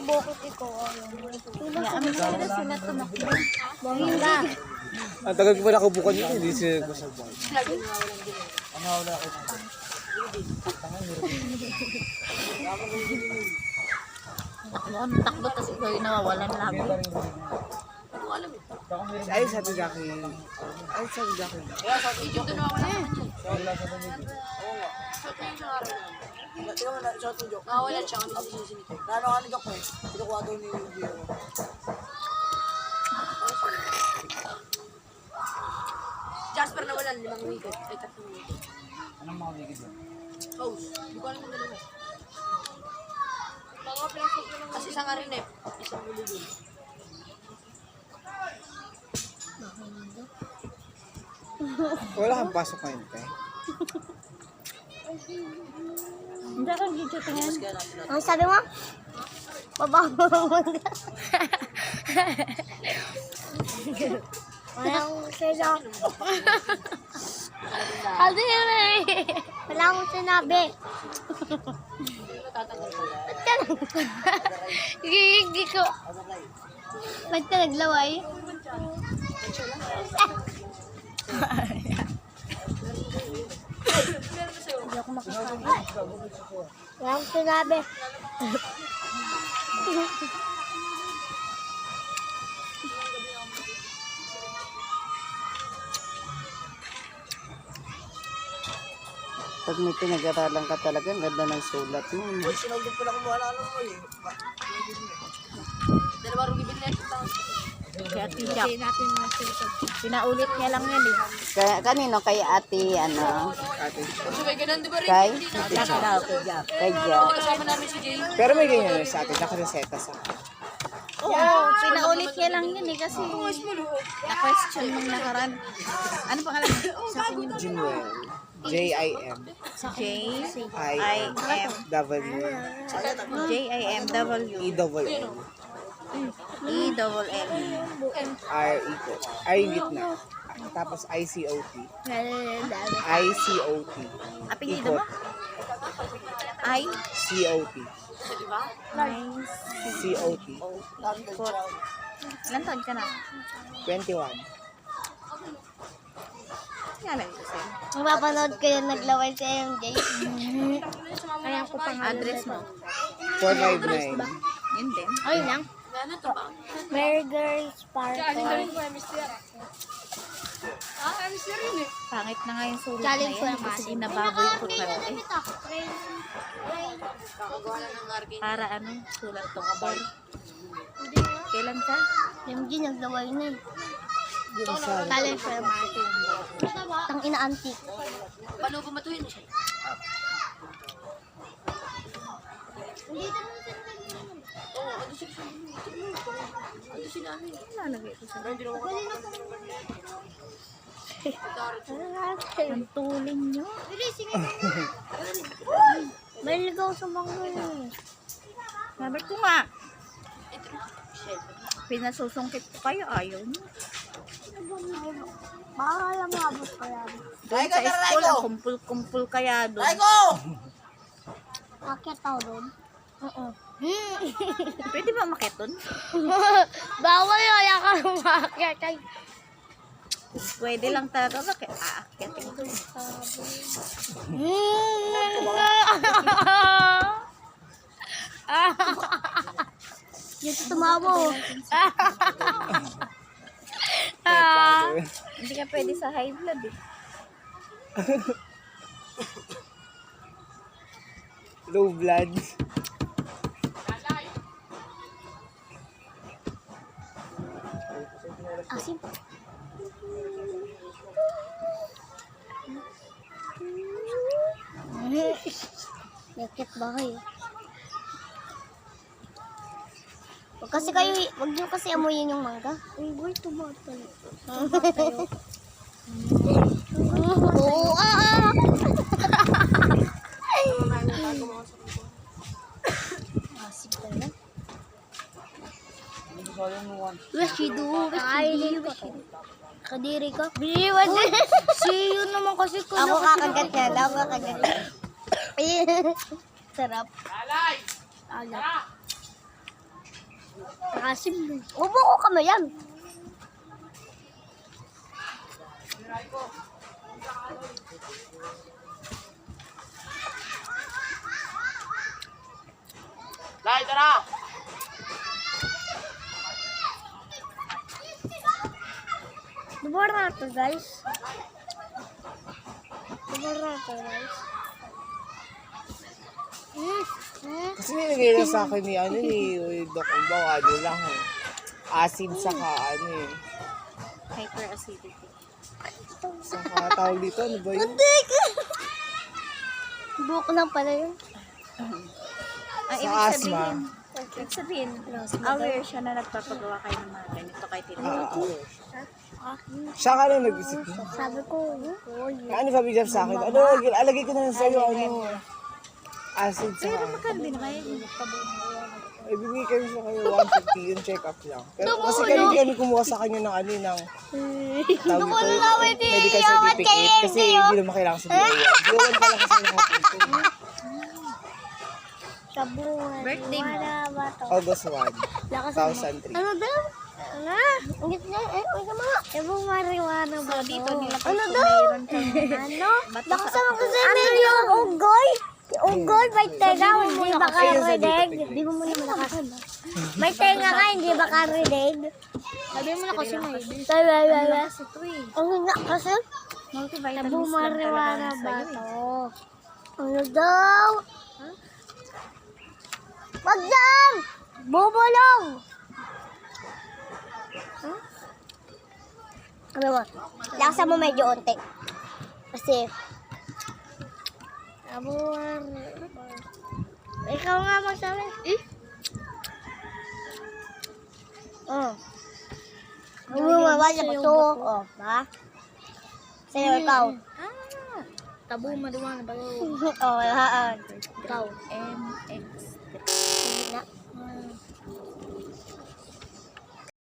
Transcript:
bukit ikaw. Ano sila tumakbo? Bangin ba? Ang tagal ko pa nakabukan yun, hindi siya masabay. Ano, takbo kasi ko yung nawawalan lago. Ay, sabi Jackie. Ay, sabi Jackie. Nakawala siya kami sa sisinito. Nanokanig ako eh. Pinukuha daw ni Gio. Jasper na wala, 5 wicket. Ay, 3 wicket. Anong mga wigid yun? House. Hindi ko alam kung dalawa. Kasi isang nga rin eh. Isang huli din. Wala kang pasok ngayon, te. Hindi ka dito tingin. Ang sabi mo? Babago mo ka. Walang sila. Ano yun eh? Wala akong sinabi. Ba't ka nang... Hindi ko. Ba't ka naglaway? Hindi ako makakain. Wala akong sinabi. Pag may pinag-aralan ka talaga, ang ganda ng sulat mo. No? Uy, sinawag din pala kumuha na alam mo eh. Dalawa rin bibili na ito. Kaya tijak. Pinaulit niya lang yan eh. Kanino? Kay ate, ano? Ate. So may ganun di ba rin? Kay? Tijak daw, tijak. Kay Jack. Kasama namin si Jay. Pero may ganyan yun sa atin, nakareseta sa Oo, pinaulit niya lang yun eh kasi na-question nung nakaraan. Ano pangalan mo? Sa akin yung Jimwell. J-I-M. J-I-M. W. J-I-M-W. E-double-L. E-double-M. R-E ko. R yung gitna. Tapos I-C-O-T. I-C-O-T. Apelido mo? I? C-O-T. Nice. C-O-T. Ilan taon ka na? 21. Ngalan ko sa'yo. Kung mapanood ko yun, naglaway sa MJ. Kaya ko pang Address mo? 459. Yun din. Ay lang. Mary Girls Park. Pangit na nga yung sulat Challenge ko na yan lang kasi nababoy ko na eh. Kakagawa na ng arcade. Para ano, sulat doktor. Kailan ka? MJ naglaway na eh. Challenge ko lang Martin. Tang ina-antique. Paano bumatuhin siya? Oo, ano siya? Ano siya namin? Lalagay ko sa Ang ang tuling nyo. May ligaw sa mga eh. Sabi ko nga. Pinasusungkit ko kayo, ayaw nyo. Baka alam mo abot ka yan. Doon sa school, ang kumpul-kumpul kaya doon. Raiko! Akit tao doon. Oo. Pwede ba makit doon? Bawal yun. Kaya ka umakit. Ay. Pwede lang talaga bakit aakyatin doon. Dito tumawa. Hindi ka pwede sa high blood eh. Low blood. Asim. Yakit ba kayo? Wag nyo kasi amuyin yung mangga. Uy, boy, tumatay. Oo, Asim talaga. Weshido, Kadiri ka? Biniwan din. Si yun naman kasi ko. Ako kakagat yan. Ako kakagat yan. Sarap. Alay! Asim. Ubo ko kamay yan. Lai, tara! Dubor na ito, guys. Dubor na ito, guys. Kasi nilagay na sa akin ni Doc Umbaw, ano lang eh. Acid saka ano eh. Hyperacidity. Saka tawag dito, ano ba yun? Buko lang pala yun. Ang Sa ibig asthma. sabihin, aware siya na nagpapagawa kayo ng mga ganito kay Tito. Siya ka lang nag-isip mo. Sabi ko, Ano sabi niya sa akin? Ano, alagay ko na lang sa'yo, ano. Acid saka. Magkano din kayo? Ibigay kayo sa kayo 150 yung check-up lang. Pero kasi kami kumuha sa kanya ng ano ng tawag dito, medical certificate kasi hindi naman kailangan sa buhay. Buwan pa lang kasi ng hospital. sa buwan. Birthday mo? Wala ba to? August 1, 2003. Ano daw? Ano? Ang gitna. Uy, kama. Ibang mariwana ba to? Dito nila Ano kung daw? mayroon kang Ano? Baka sa mga ano yung ugoy? Ugoy, may tenga, hindi ba karinig? Hindi mo muna malakas. May tenga ka, hindi ba karinig? Sabi mo na kasi may. Ano nga kasi? multivitamins lang Bumariwana talaga ba sa'yo eh. to? Ano daw? Wag dyan! Bubulong! Ano mo? Lasa mo medyo unti. Kasi, abuwan. Ikaw nga magsabi. Oh. Bumawala ba ito? Oh, ba? Sa'yo, ikaw. Tabu, maduwa na ba? Oh, haan. Ikaw. M,